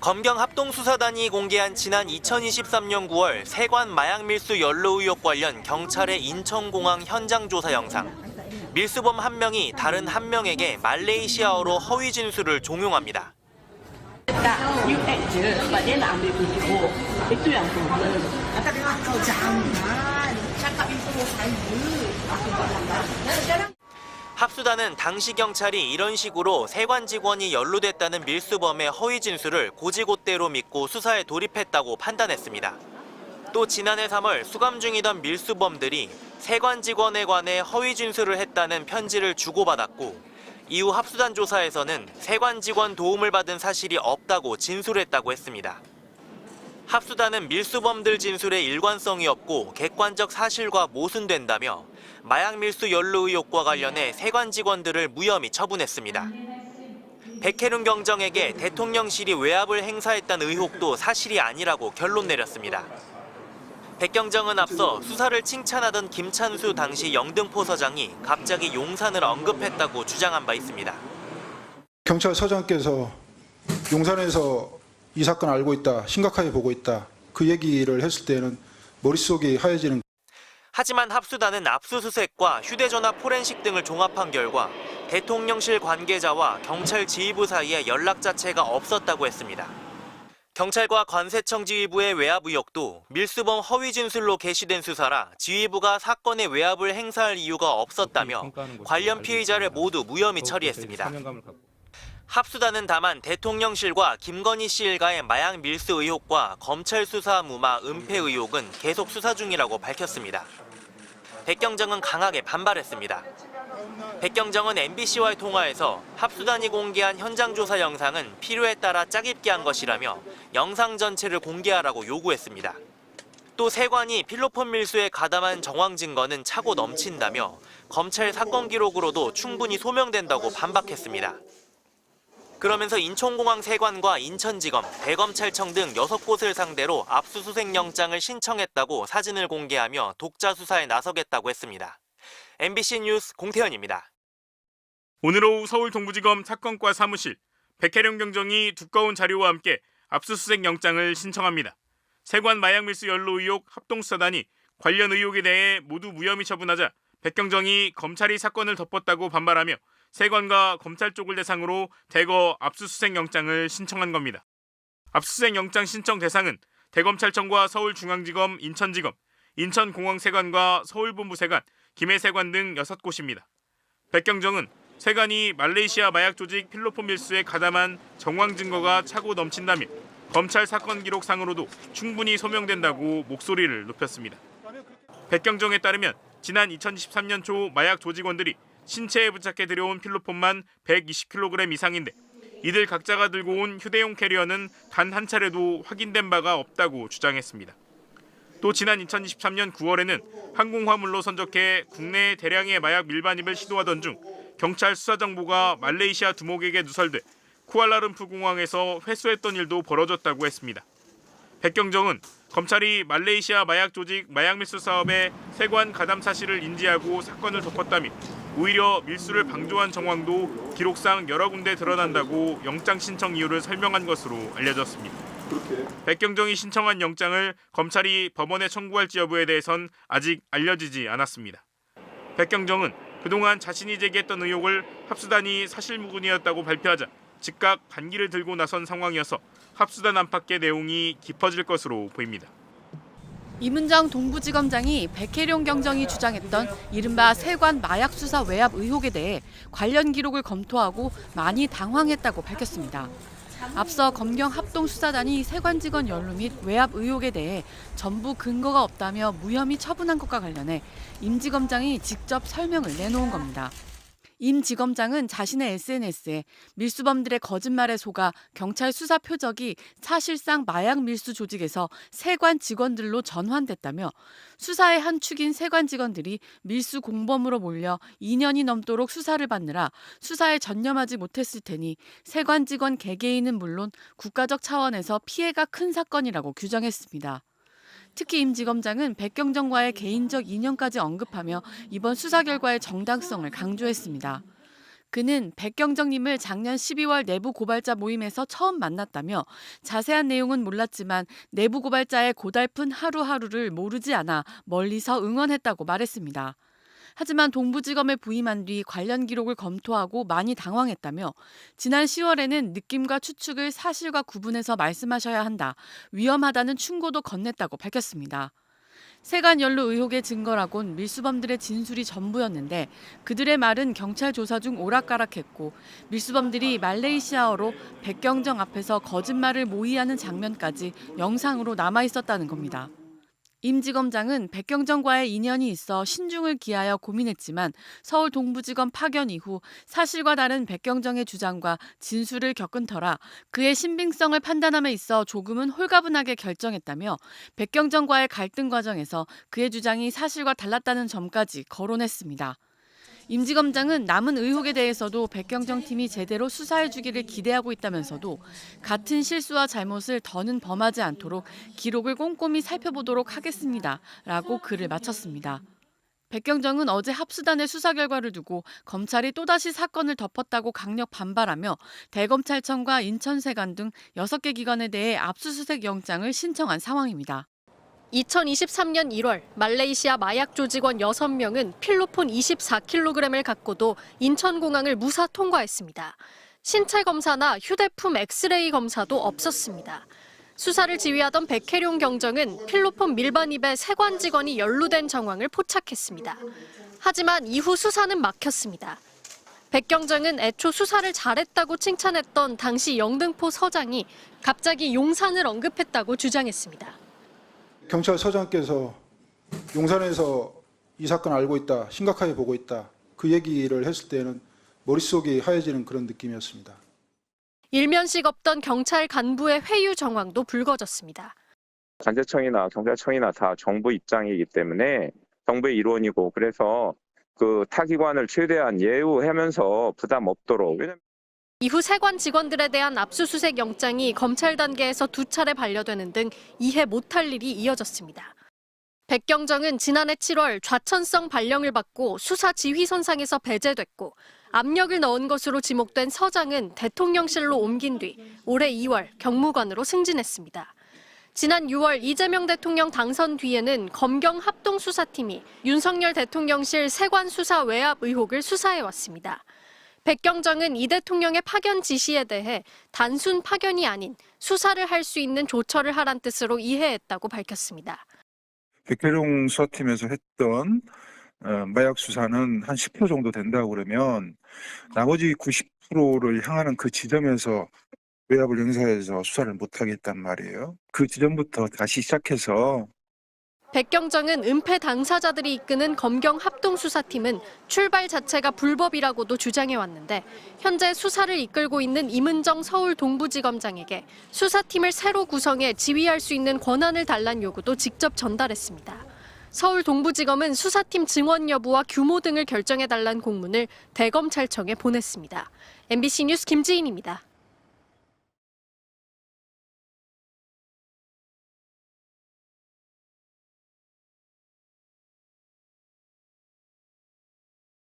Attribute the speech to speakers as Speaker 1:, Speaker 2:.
Speaker 1: 검경 합동수사단이 공개한 지난 2023년 9월 세관 마약 밀수 연루 의혹 관련 경찰의 인천공항 현장 조사 영상. 밀수범 한 명이 다른 한 명에게 말레이시아어로 허위 진술을 종용합니다. 합수단은 당시 경찰이 이런 식으로 세관 직원이 연루됐다는 밀수범의 허위 진술을 고지고대로 믿고 수사에 돌입했다고 판단했습니다. 또 지난해 3월 수감 중이던 밀수범들이 세관 직원에 관해 허위 진술을 했다는 편지를 주고받았고 이후 합수단 조사에서는 세관 직원 도움을 받은 사실이 없다고 진술했다고 했습니다. 합수단은 밀수범들 진술에 일관성이 없고 객관적 사실과 모순된다며 마약 밀수 연루 의혹과 관련해 세관 직원들을 무혐의 처분했습니다. 백혜룡 경정에게 대통령실이 외압을 행사했다는 의혹도 사실이 아니라고 결론 내렸습니다. 백 경정은 앞서 수사를 칭찬하던 김찬수 당시 영등포 서장이 갑자기 용산을 언급했다고 주장한 바 있습니다.
Speaker 2: 경찰서장께서 용산에서 이 사건 알고 있다, 심각하게 보고 있다, 그 얘기를 했을 때는 머릿속이 하얘지는.
Speaker 1: 하지만 합수단은 압수수색과 휴대전화 포렌식 등을 종합한 결과 대통령실 관계자와 경찰 지휘부 사이에 연락 자체가 없었다고 했습니다. 경찰과 관세청 지휘부의 외압 의혹도 밀수범 허위 진술로 개시된 수사라 지휘부가 사건의 외압을 행사할 이유가 없었다며 관련 피의자를 모두 무혐의 처리했습니다. 합수단은 다만 대통령실과 김건희 씨 일가의 마약 밀수 의혹과 검찰 수사 무마 은폐 의혹은 계속 수사 중이라고 밝혔습니다. 백경정은 강하게 반발했습니다. 백경정은 MBC와의 통화에서 합수단이 공개한 현장 조사 영상은 필요에 따라 짜깁기 한 것이라며 영상 전체를 공개하라고 요구했습니다. 또 세관이 필로폰 밀수에 가담한 정황 증거는 차고 넘친다며 검찰 사건 기록으로도 충분히 소명된다고 반박했습니다. 그러면서 인천공항 세관과 인천지검, 대검찰청 등 6곳을 상대로 압수수색 영장을 신청했다고 사진을 공개하며 독자 수사에 나서겠다고 했습니다. MBC 뉴스 공태현입니다.
Speaker 3: 오늘 오후 서울 동부지검 사건과 사무실, 백혜룡 경정이 두꺼운 자료와 함께 압수수색 영장을 신청합니다. 세관 마약 밀수 연루 의혹 합동수사단이 관련 의혹에 대해 모두 무혐의 처분하자 백경정이 검찰이 사건을 덮었다고 반발하며 세관과 검찰 쪽을 대상으로 대거 압수수색 영장을 신청한 겁니다. 압수수색 영장 신청 대상은 대검찰청과 서울중앙지검, 인천지검, 인천공항세관과 서울본부세관, 김해세관 등 6곳입니다. 백경정은 세관이 말레이시아 마약 조직 필로폰 밀수에 가담한 정황 증거가 차고 넘친다며 검찰 사건 기록상으로도 충분히 소명된다고 목소리를 높였습니다. 백경정에 따르면 지난 2023년 초 마약 조직원들이 신체에 부착해 들여온 필로폰만 120kg 이상인데 이들 각자가 들고 온 휴대용 캐리어는 단 한 차례도 확인된 바가 없다고 주장했습니다. 또 지난 2023년 9월에는 항공화물로 선적해 국내에 대량의 마약 밀반입을 시도하던 중 경찰 수사 정보가 말레이시아 두목에게 누설돼 쿠알라룸푸 공항에서 회수했던 일도 벌어졌다고 했습니다. 백경정은 검찰이 말레이시아 마약 조직 마약 밀수 사업에 세관 가담 사실을 인지하고 사건을 덮었다며 오히려 밀수를 방조한 정황도 기록상 여러 군데 드러난다고 영장 신청 이유를 설명한 것으로 알려졌습니다. 백경정이 신청한 영장을 검찰이 법원에 청구할지 여부에 대해선 아직 알려지지 않았습니다. 백경정은 그동안 자신이 제기했던 의혹을 합수단이 사실무근이었다고 발표하자 즉각 반기를 들고 나선 상황이어서 합수단 안팎의 내용이 깊어질 것으로 보입니다.
Speaker 4: 이문정 동부지검장이 백혜룡 경정이 주장했던 이른바 세관 마약 수사 외압 의혹에 대해 관련 기록을 검토하고 많이 당황했다고 밝혔습니다. 앞서 검경 합동수사단이 세관 직원 연루 및 외압 의혹에 대해 전부 근거가 없다며 무혐의 처분한 것과 관련해 임 지검장이 직접 설명을 내놓은 겁니다. 임 지검장은 자신의 SNS에 밀수범들의 거짓말에 속아 경찰 수사 표적이 사실상 마약 밀수 조직에서 세관 직원들로 전환됐다며 수사의 한 축인 세관 직원들이 밀수 공범으로 몰려 2년이 넘도록 수사를 받느라 수사에 전념하지 못했을 테니 세관 직원 개개인은 물론 국가적 차원에서 피해가 큰 사건이라고 규정했습니다. 특히 임 지검장은 백경정과의 개인적 인연까지 언급하며 이번 수사 결과의 정당성을 강조했습니다. 그는 백경정님을 작년 12월 내부 고발자 모임에서 처음 만났다며 자세한 내용은 몰랐지만 내부 고발자의 고달픈 하루하루를 모르지 않아 멀리서 응원했다고 말했습니다. 하지만 동부지검에 부임한 뒤 관련 기록을 검토하고 많이 당황했다며 지난 10월에는 느낌과 추측을 사실과 구분해서 말씀하셔야 한다, 위험하다는 충고도 건넸다고 밝혔습니다. 세관 연루 의혹의 증거라곤 밀수범들의 진술이 전부였는데 그들의 말은 경찰 조사 중 오락가락했고 밀수범들이 말레이시아어로 백경정 앞에서 거짓말을 모의하는 장면까지 영상으로 남아있었다는 겁니다. 임 지검장은 백경정과의 인연이 있어 신중을 기하여 고민했지만 서울 동부지검 파견 이후 사실과 다른 백경정의 주장과 진술을 겪은 터라 그의 신빙성을 판단함에 있어 조금은 홀가분하게 결정했다며 백경정과의 갈등 과정에서 그의 주장이 사실과 달랐다는 점까지 거론했습니다. 임 지검장은 남은 의혹에 대해서도 백경정 팀이 제대로 수사해주기를 기대하고 있다면서도 같은 실수와 잘못을 더는 범하지 않도록 기록을 꼼꼼히 살펴보도록 하겠습니다라고 글을 마쳤습니다. 백경정은 어제 합수단의 수사 결과를 두고 검찰이 또다시 사건을 덮었다고 강력 반발하며 대검찰청과 인천세관 등 6개 기관에 대해 압수수색 영장을 신청한 상황입니다.
Speaker 5: 2023년 1월 말레이시아 마약 조직원 6명은 필로폰 24kg을 갖고도 인천공항을 무사 통과했습니다. 신체 검사나 휴대폰 엑스레이 검사도 없었습니다. 수사를 지휘하던 백혜룡 경정은 필로폰 밀반입에 세관 직원이 연루된 정황을 포착했습니다. 하지만 이후 수사는 막혔습니다. 백 경정은 애초 수사를 잘했다고 칭찬했던 당시 영등포 서장이 갑자기 용산을 언급했다고 주장했습니다.
Speaker 2: 경찰서장께서 용산에서 이 사건 알고 있다, 심각하게 보고 있다, 그 얘기를 했을 때는 머릿속이 하얘지는 그런 느낌이었습니다.
Speaker 5: 일면식 없던 경찰 간부의 회유 정황도 불거졌습니다.
Speaker 6: 관제청이나 경찰청이나 다 정부 입장이기 때문에 정부의 일원이고 그래서 그 타기관을 최대한 예우하면서 부담 없도록.
Speaker 5: 이후 세관 직원들에 대한 압수수색 영장이 검찰 단계에서 2차례 반려되는 등 이해 못할 일이 이어졌습니다. 백경정은 지난해 7월 좌천성 발령을 받고 수사 지휘선상에서 배제됐고 압력을 넣은 것으로 지목된 서장은 대통령실로 옮긴 뒤 올해 2월 경무관으로 승진했습니다. 지난 6월 이재명 대통령 당선 뒤에는 검경 합동수사팀이 윤석열 대통령실 세관 수사 외압 의혹을 수사해왔습니다. 백경정은 이 대통령의 파견 지시에 대해 단순 파견이 아닌 수사를 할 수 있는 조처를 하란 뜻으로 이해했다고 밝혔습니다.
Speaker 7: 백혜룡 수사팀에서 했던 마약 수사는 한 10% 정도 된다고 그러면 나머지 90%를 향하는 그 지점에서 외압을 행사해서 수사를 못하겠단 말이에요. 그 지점부터 다시 시작해서
Speaker 5: 백경정은 은폐 당사자들이 이끄는 검경 합동수사팀은 출발 자체가 불법이라고도 주장해왔는데 현재 수사를 이끌고 있는 임은정 서울 동부지검장에게 수사팀을 새로 구성해 지휘할 수 있는 권한을 달란 요구도 직접 전달했습니다. 서울 동부지검은 수사팀 증원 여부와 규모 등을 결정해달란 공문을 대검찰청에 보냈습니다. MBC 뉴스 김지인입니다.